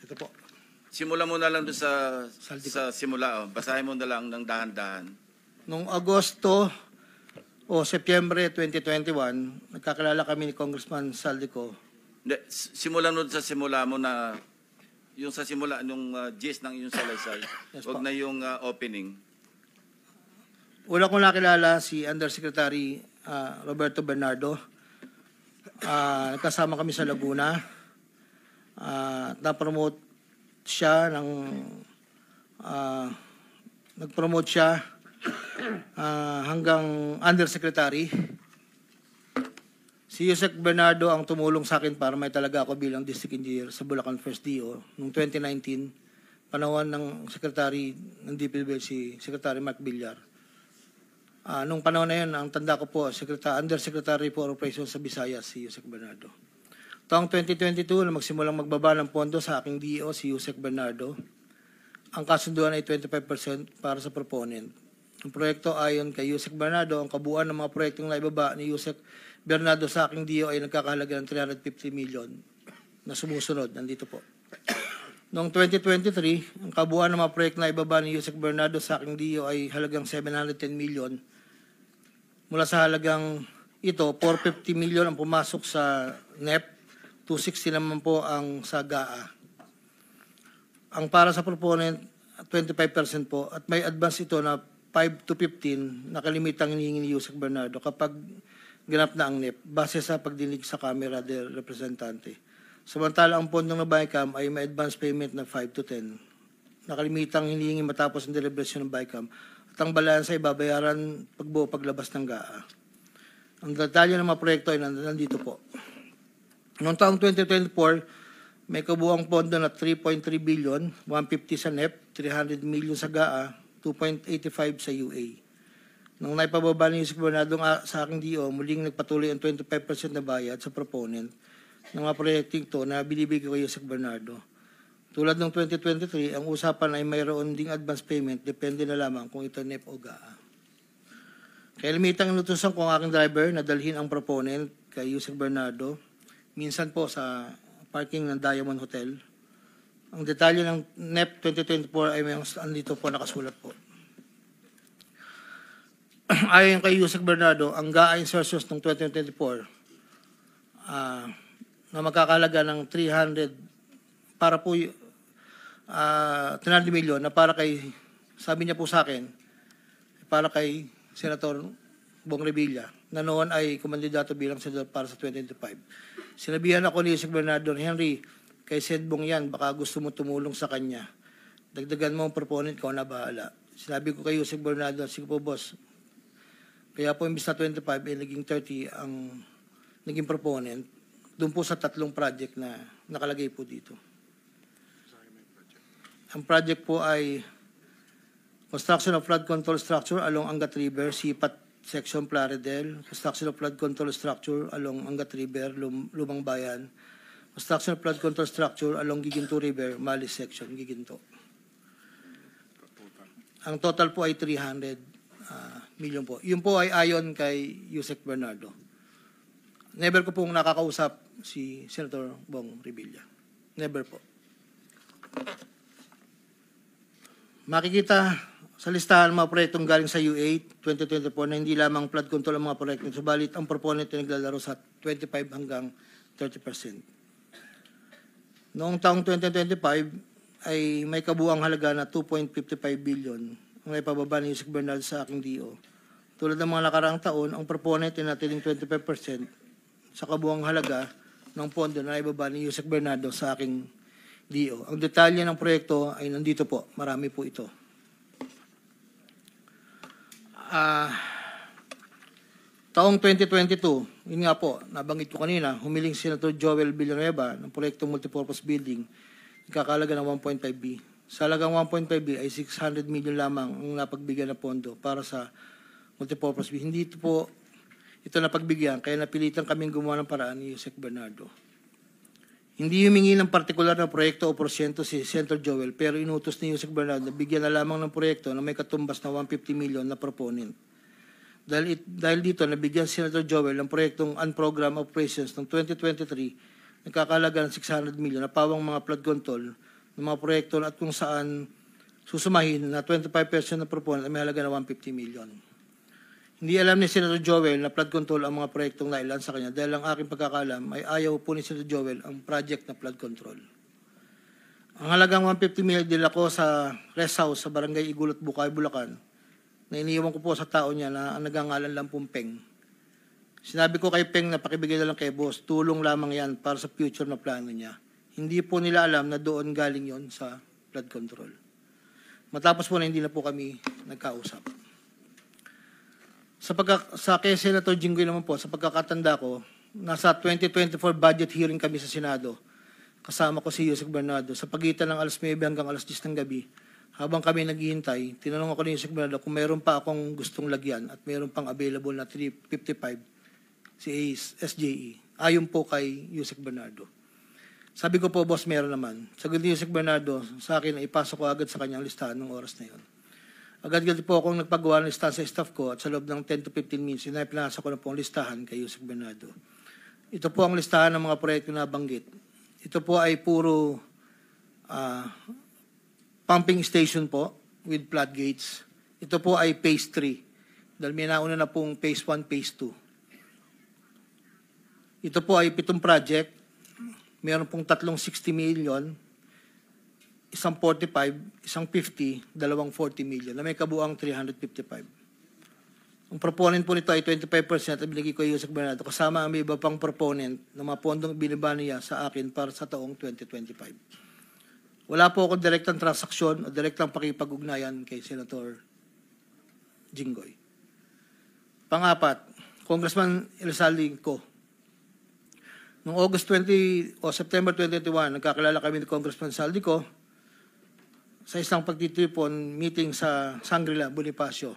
Ito po. Simulan mo na lang doon sa Saldico. simula. Basahin mo na lang ng dahan-dahan. Noong Agosto o Setyembre 2021, nagkakilala kami ni Congressman Saldico. Hindi, simulan mo sa simula mo na yung sa simula, yung gist ng iyong salaysay. Yes Huwag po. na yung opening. Una kong nakilala si Undersecretary Roberto Bernardo. Nagkasama kami sa Laguna. Na-promote siya ng nag-promote siya hanggang Undersecretary. Si Yusek Bernardo ang tumulong sa akin para may talaga ako bilang District Engineer sa Bulacan First DO noong 2019, panahon ng Secretary ng DPWH si Secretary Mark Villar. Nung panahon na yun, ang tanda ko po, Undersecretary for Operations sa Visayas, si Yusek Bernardo. Taong 2022, na magsimulang magbaba ng pondo sa aking DO, si Yusek Bernardo, ang kasunduan ay 25% para sa proponent. Ang proyekto ayon kay Yusek Bernardo, ang kabuuan ng mga proyektong naibaba ni Yusek Bernardo sa aking DO ay nagkakahalaga ng 350 million na sumusunod. Nandito po. Noong 2023, ang kabuuan ng mga proyekto na ibaba ni Yusek Bernardo sa aking DO ay halagang 710 million. Mula sa halagang ito, 450 million ang pumasok sa NEP, 260 naman po ang sa GAA. Ang para sa proponent, 25% po, at may advance ito na 5 to 15 na kalimitang hinihingi ni Yusek Bernardo kapag ganap na ang NEP base sa pagdinig sa Kamera del Representante. Samantala, ang pondong na BICAM ay may advance payment na 5 to 10 na kalimitang hinihingi matapos ang deliberasyon ng BICAM at ang balansa ay babayaran pagbuo paglabas ng GAA. Ang detalye ng mga proyekto ay nandito po. Noong taong 2024, may kabuuang pondo na 3.3 billion, 150 sa NEP, 300 million sa GAA, 2.85 sa UA. Nung naipababa ni Yusek Bernardo sa aking DO, muling nagpatuloy ang 25% na bayad sa proponent ng mga proyekting to na binibigay ko Yusek Bernardo. Tulad ng 2023, ang usapan ay mayroon ding advance payment, depende na lamang kung ito NEP o GAA. Kaya limitang inutusan ko ang aking driver na dalhin ang proponent kay Yusek Bernardo, minsan po sa parking ng Diamond Hotel. Ang detalye ng NEP 2024 ay may andito po nakasulat po. Ayon kay Yusek Bernardo, ang GAA insertions ng 2024 na magkakalaga ng 300 para po 300 million na para kay, sabi niya po sa akin, para kay Senator Bong Revilla na noon ay kumandidato bilang senador para sa 2025. Sinabihan ako ni Yusek Bernardo, Henry, kay Sed Bong yan, baka gusto mo tumulong sa kanya. Dagdagan mo ang proponent ko na bahala. Sinabi ko kay Yusek Bernardo, sige po boss, kaya po imbis na 25 ay naging 30 ang naging proponent doon po sa 3 project na nakalagay po dito. Ang project po ay construction of flood control structure along Angat River, Sipat Section Plaridel, construction of flood control structure along Angat River, Lumang Bayan, construction of flood control structure along Giginto River, Malis Section, Giginto. Ang total po ay 300 million po. Yun po ay ayon kay Yusek Bernardo. Never ko pong nakakausap si Senator Bong Revilla. Never po. Makikita sa listahan ng mga proyektong galing sa U8 2024 na hindi lamang flood control ang mga proyekto, subalit ang proponent ay naglalaro sa 25 hanggang 30%. Noong taong 2025 ay may kabuuang halaga na 2.55 billion ang naipababa ni Yusek Bernardo sa aking DO. Tulad ng mga nakaraang taon, ang proponent ay natiling 25% sa kabuuang halaga ng pondo na naibaba ni Yusek Bernardo sa aking DO. Ang detalye ng proyekto ay nandito po. Marami po ito. Taong 2022, yun nga po, nabanggit ko kanina, humiling si Senator Joel Villanueva ng proyektong multipurpose building, kakalaga ng 1.5B. Sa halagang 1.5B ay 600 million lamang ang napagbigyan na pondo para sa multipurpose building. Hindi po ito napagbigyan, kaya napilitan kaming gumawa ng paraan ni Yusek Bernardo. Hindi humingi ng partikular na proyekto o porsyento si Senator Joel, pero inutos ni Yusek Bernardo na bigyan na lamang ng proyekto na may katumbas na 150 million na proponent. Dahil dito, nabigyan si Senator Joel ng proyektong unprogrammed operations ng 2023 nagkakalaga ng 600 million na pawang mga flood control ng mga proyekto at kung saan susumahin na 25% ng proponent ay may halaga na 150 million. Hindi alam ni Senator Joel na flood control ang mga proyektong nailan sa kanya dahil ang aking pagkakalam ay ayaw po ni Senator Joel ang project na flood control. Ang halagang 150 million dila ko sa rest house sa Barangay Igulot, Bukay, Bulacan na iniiwan ko po sa tao niya na ang nagangalan lang pong Peng. Sinabi ko kay Peng na pakibigay na lang kay boss, tulong lamang yan para sa future na plano niya. Hindi po nila alam na doon galing yon sa flood control. Matapos po na hindi na po kami nagkausap. Sa kay Senator Jinggoy naman po, sa pagkakatanda ko, nasa 2024 budget hearing kami sa Senado. Kasama ko si Yusek Bernardo. Sa pagitan ng alas 9 hanggang alas 10 ng gabi, habang kami naghihintay, tinanong ako ni Yusek Bernardo kung meron pa akong gustong lagyan at meron pang available na 355 si SJE. Ayon po kay Yusek Bernardo. Sabi ko po, boss, meron naman. Sagot ni Yusek Bernardo sa akin na ipasok ko agad sa kanyang listahan ng oras na yon. Agad-agad po akong nagpagawa ng listahan sa staff ko at sa loob ng 10 to 15 minutes, pinasa ko na po ang listahan kay Yusek Bernardo. Ito po ang listahan ng mga proyekto na banggit. Ito po ay puro pumping station po with floodgates. Ito po ay phase 3. Dahil may nauna na pong phase 1, phase 2. Ito po ay 7 project. Meron pong 360 million. isang 45, isang 50, dalawang 40 million na may kabuang 355. Ang proponent po nito ay 25% at binigay ko yung Yusek Bernardo kasama ang may iba pang proponent na mga pondong binaba niya sa akin para sa taong 2025. Wala po akong direktang transaksyon o direktang pakipag-ugnayan kay Senator Jinggoy. Pangapat, Congressman Elsaldi ko. Noong August 20 o September 2021, nagkakilala kami ni Congressman Saldico sa isang pagtitripon meeting sa Shangri-La, Bonifacio.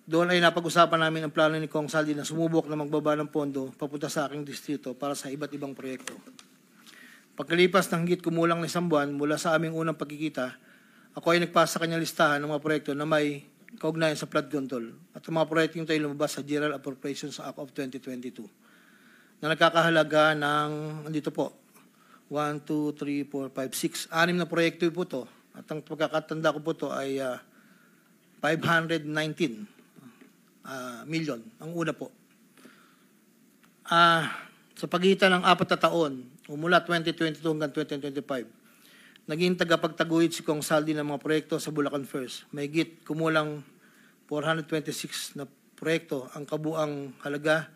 Doon ay napag-usapan namin ang plano ni Kong Saldi na sumubok na magbaba ng pondo papunta sa aking distrito para sa iba't ibang proyekto. Pagkalipas ng higit kumulang na isang buwan mula sa aming unang pagkikita, ako ay nagpasa sa kanyang listahan ng mga proyekto na may kaugnayan sa flood control at ang mga proyekto ito ay lumabas sa General Appropriations Act of 2022 na nagkakahalaga ng, andito po, 1, 2, 3, 4, 5, 6, 6 na proyekto po ito at ang pagkakatanda ko po ito ay 519 million, ang una po. Sa pagitan ng 4 na taon, mula 2022 hanggang 2025, naging tagapagtaguyod si Kong Saldi ng mga proyekto sa Bulacan First. May higit kumulang 426 na proyekto. Ang kabuang halaga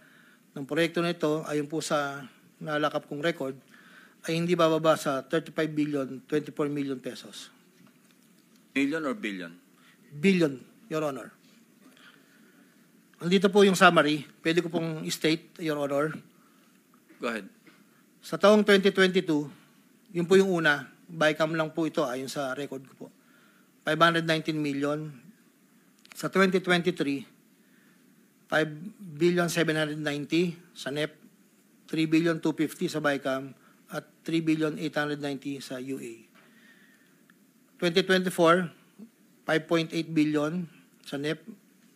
ng proyekto na ito, ayon po sa nalakap kong record, ay hindi bababa sa 35 billion, 24 million pesos. Million or billion? Billion, Your Honor. Andito po yung summary. Pwede ko pong state, Your Honor. Go ahead. Sa taong 2022, yun po yung una, BICAM lang po ito ayon sa record ko po. 519 million. Sa 2023, 5 billion 790 sa NEP, 3 billion 250 sa BICAM, at 3 billion 890 sa UA. 2024, 5.8 billion sa NEP,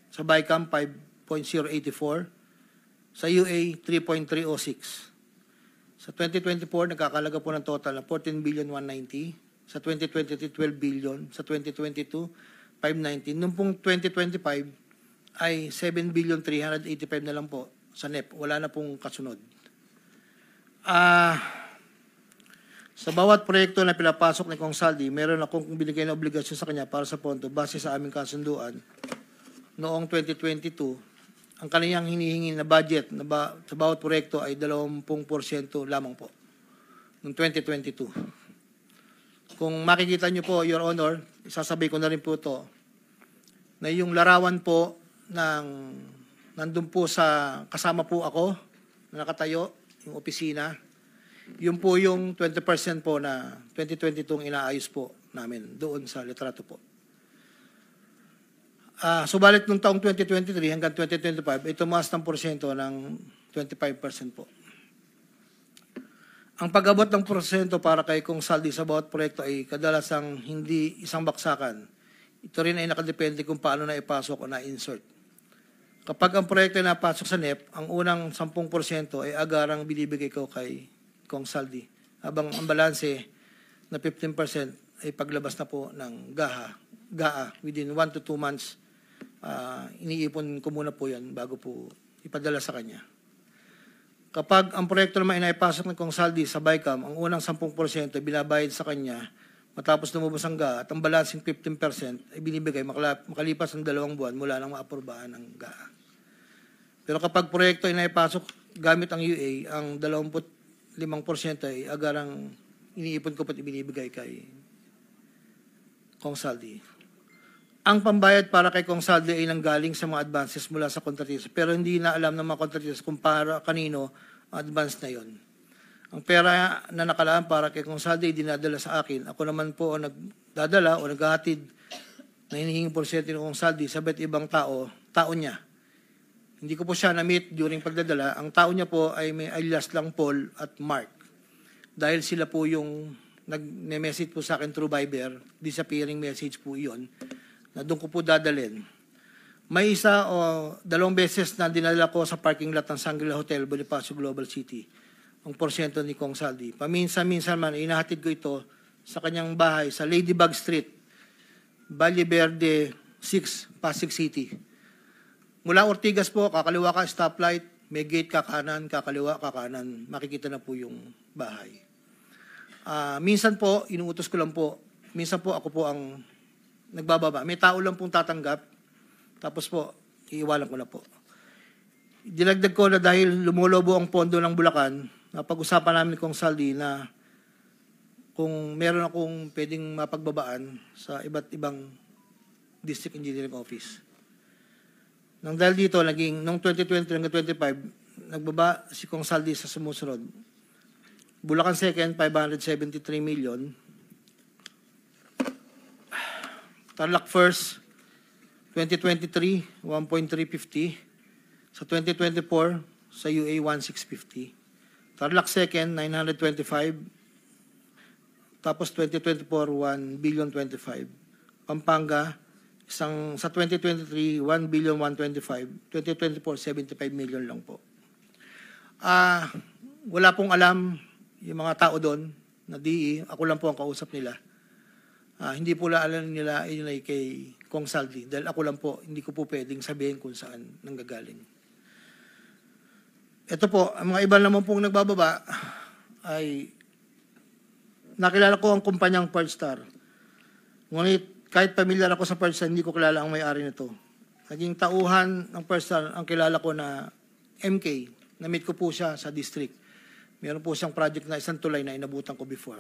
sa BICAM 5.084, sa UA 3.306. Sa 2024, nagkakalaga po ng total na 14 billion 190. Sa 2023, 12 billion. Sa 2022, 519. Noong pong 2025 ay 7 billion 385 na lang po sa NEP. Wala na pong kasunod. Sa bawat proyekto na pinapasok ni Kong Saldi, meron akong binigay na obligasyon sa kanya para sa pondo base sa aming kasunduan. Noong 2022, ang kanyang hinihingi na budget sa bawat proyekto ay 20% lamang po noong 2022. Kung makikita nyo po, Your Honor, isasabay ko na rin po ito, na yung larawan po nandun po sa kasama po ako na nakatayo, yung opisina, yun po yung 20% po na 2022 inaayos po namin doon sa litrato po. Subalit nung taong 2023 hanggang 2025, ay tumaas ng porsyento ng 25% po. Ang pag-abot ng porsyento para kay Kong Saldi sa bawat proyekto ay kadalasang hindi isang baksakan. Ito rin ay nakadepende kung paano na ipasok o na-insert. Kapag ang proyekto ay napasok sa NEP, ang unang 10% ay agarang binibigay ko kay Kong Saldi. Habang ang balanse na 15% ay paglabas na po ng GAA within 1 to 2 months. Iniipon ko muna po yan bago po ipadala sa kanya. Kapag ang proyekto naman ay naipasok ng Kong Saldi sa BICAM, ang unang 10% ay binabayad sa kanya matapos lumabas ang GAA at ang balancing 15% ay binibigay makalipas ng 2 buwan mula nang maaprubahan ng GAA. Pero kapag proyekto ay naipasok gamit ang UA, ang 25% ay agarang iniipon ko pat ibinibigay kay Kong Saldi. Ang pambayad para kay Kong Saldi ay nanggaling sa mga advances mula sa kontratista, pero hindi na alam ng mga kontratista kung para kanino ang advance na yon. Ang pera na nakalaan para kay Kong Saldi ay dinadala sa akin. Ako naman po ang nagdadala o naghahatid na hinihinging porsyento ng Kong Saldi sa iba't ibang tao niya. Hindi ko po siya na-meet during pagdadala. Ang tao niya po ay may alias lang Paul at Mark. Dahil sila po yung nag-message po sa akin through Viber, disappearing message po iyon, na doon ko po dadalhin. May isa o 2 beses na dinala ko sa parking lot ng Shangri-La Hotel, Bonifacio Global City, ang porsyento ni Kong Saldi. Paminsan-minsan man, inahatid ko ito sa kanyang bahay sa Ladybug Street, Valle Verde 6, Pasig City. Mula Ortigas po, kakaliwa ka, stoplight, may gate kakanan, kakaliwa, kakanan, makikita na po yung bahay. Minsan po, inuutos ko lang po minsan po ako po ang nagbababa. May tao lang pong tatanggap, tapos po, iiwanan ko na po. Dinagdag ko na dahil lumulobo ang pondo ng Bulacan, napag-usapan namin kong Saldi na kung meron akong pwedeng mapagbabaan sa iba't ibang district engineering office. Nang dahil dito, noong 2020 hanggang 25, nagbaba si Kong Saldi sa sumusunod. Bulacan 2nd, 573 million. Tarlac 1st, 2023, 1.350. Sa 2024, sa UA, 1.650. Tarlac 2nd, 925. Tapos 2024, 1 billion 25. Pampanga, sa 2023, 1 billion 125. 2024, 75 million lang po. Wala pong alam yung mga tao doon na DE. Ako lang po ang kausap nila. Hindi po alam nila yun ay kay Kong Saldi. Dahil ako lang po, hindi ko po pwedeng sabihin kung saan nanggagaling. Ito po, ang mga iba naman pong nagbababa ay nakilala ko ang kumpanyang Pearlstar. Ngunit kahit pamilyar ako sa Pearlstar, hindi ko kilala ang may-ari nito. Naging tauhan ng Pearlstar ang kilala ko na MK. Na-meet ko po siya sa district. Meron po siyang project na isang tulay na inabutan ko before.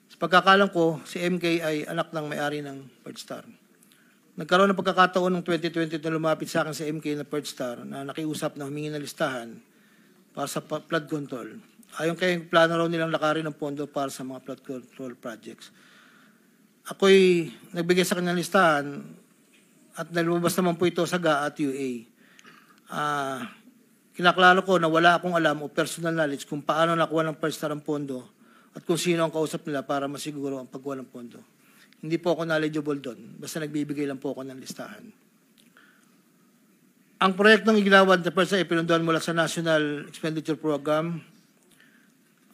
Sa pagkakalam ko, si MK ay anak ng may-ari ng Pearlstar. Nagkaroon ng pagkakataon ng 2020 na lumapit sa akin si MK na Pearlstar na nakiusap na humingi ng listahan para sa flood control. Ayon kay plano raw nilang lakarin ng pondo para sa mga flood control projects. Ako'y nagbigay sa kanyang listahan at nalumabas naman po ito sa GA at UA. Kinaklaro ko na wala akong alam o personal knowledge kung paano nakuha ng Pearlstar ang pondo at kung sino ang kausap nila para masiguro ang pagkuha ng pondo. Hindi po ako knowledgeable doon. Basta nagbibigay lang po ako ng listahan. Ang proyektong igilawad na Pearlstar ay pinunduan mula sa National Expenditure Program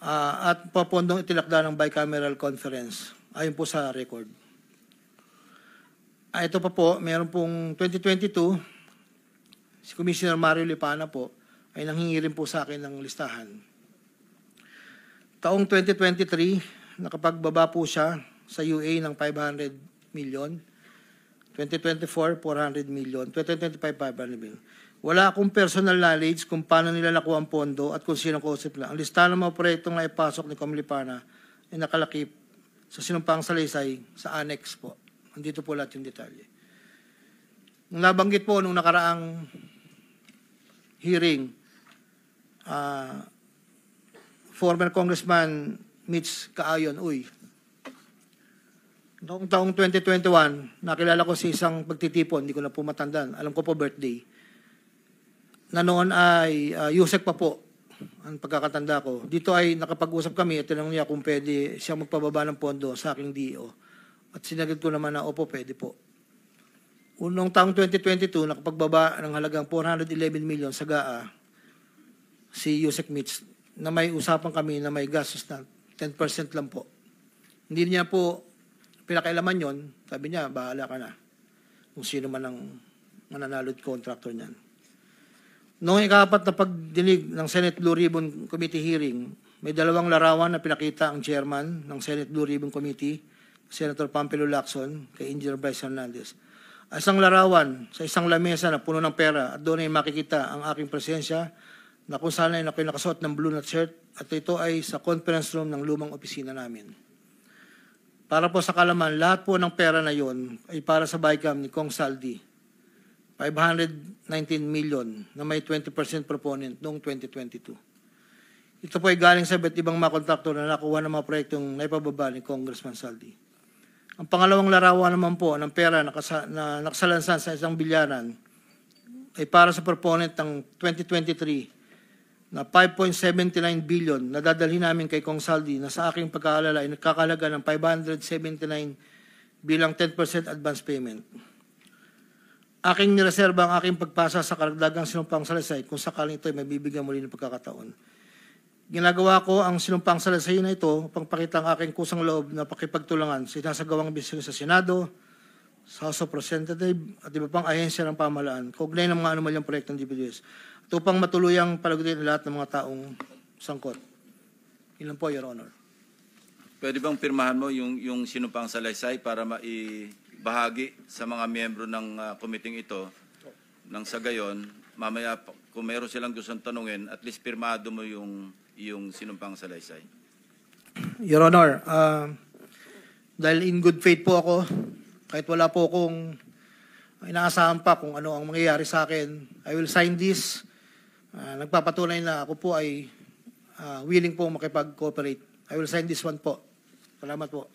at papondong itilakda ng bicameral conference. Ayon po sa record. Ito pa po, meron pong 2022, si Commissioner Mario Lipana po ay nanghingi rin po sa akin ng listahan. Taong 2023, nakapagbaba po siya sa UA ng 500 million. 2024, 400 million. 2025, 500 million. Wala akong personal knowledge kung paano nila nakuha ang pondo at kung sino kausap nila. Ang listahan ng mga proyektong naipasok ni Comlipana ay nakalakip sa Sinumpang Salaysay sa annex po. Nandito po lahat yung detalye. Nung nabanggit po nung nakaraang hearing, former Congressman Mitch Kaayon, noong taong 2021, nakilala ko si isang pagtitipon, hindi ko na po matandaan, alam ko po birthday, na noon ay Yusek pa po, ang pagkakatanda ko. Dito ay nakapag-usap kami at tinanong niya kung pwede siyang magpababa ng pondo sa aking DO. At sinagot ko naman na, opo, pwede po. Noong taong 2022, nakapagbaba ng halagang 411 million sa GAA, si Yusek Mitch, na may usapan kami na may gastos na 10% lang po. Hindi niya po pinakailaman yon, sabi niya, bahala ka na. Kung sino man ang mananalot contractor niyan. Noong ikapat na pagdinig ng Senate Blue Ribbon Committee hearing, may dalawang larawan na pinakita ang chairman ng Senate Blue Ribbon Committee, Senator Pampilo Lacson, kay Engineer Bryce Hernandez. Isang larawan sa isang lamesa na puno ng pera at doon ay makikita ang aking presensya na kung saan ay ako'y nakasuot ng blue na shirt at ito ay sa conference room ng lumang opisina namin. Para po sa kalaman, lahat po ng pera na yon ay para sa BICAM ni Kong Saldi. 519 million na may 20% proponent noong 2022. Ito po ay galing sa iba't ibang mga kontraktor na nakuha ng mga proyektong naipababa ni Congressman Saldi. Ang pangalawang larawan naman po ng pera na nakasalansan sa isang bilyaran ay para sa proponent ng 2023 na 5.79 billion na dadalhin namin kay Kong Saldi na sa aking pagkaalala ay nagkakalaga ng 579 bilang 10% advance payment. Aking nireserba ang aking pagpasa sa karagdagang Sinumpang Salaysay kung sakaling ito ay mabibigyan muli ng pagkakataon. Ginagawa ko ang Sinumpang Salaysay na ito upang pakita ang aking kusang loob na pakipagtulangan sa sinasagawang bisyo sa Senado, sa House of Representatives at iba pang ahensya ng pamahalaan, kaugnay ng mga anomalyang proyektong DPWH, at upang matuluyang palagutin lahat ng mga taong sangkot. Ilan po, Your Honor. Pwede bang pirmahan mo yung sinumpang salaysay para maibahagi sa mga miyembro ng committee ito nang sa gayon, mamaya kung meron silang gustong tanungin, at least pirmado mo yung sinumpang salaysay. Your Honor, dahil in good faith po ako, kahit wala po akong inaasahan pa kung ano ang mangyayari sa akin, I will sign this. Nagpapatunay na ako po ay willing po makipag-cooperate. I will sign this one po. Salamat po.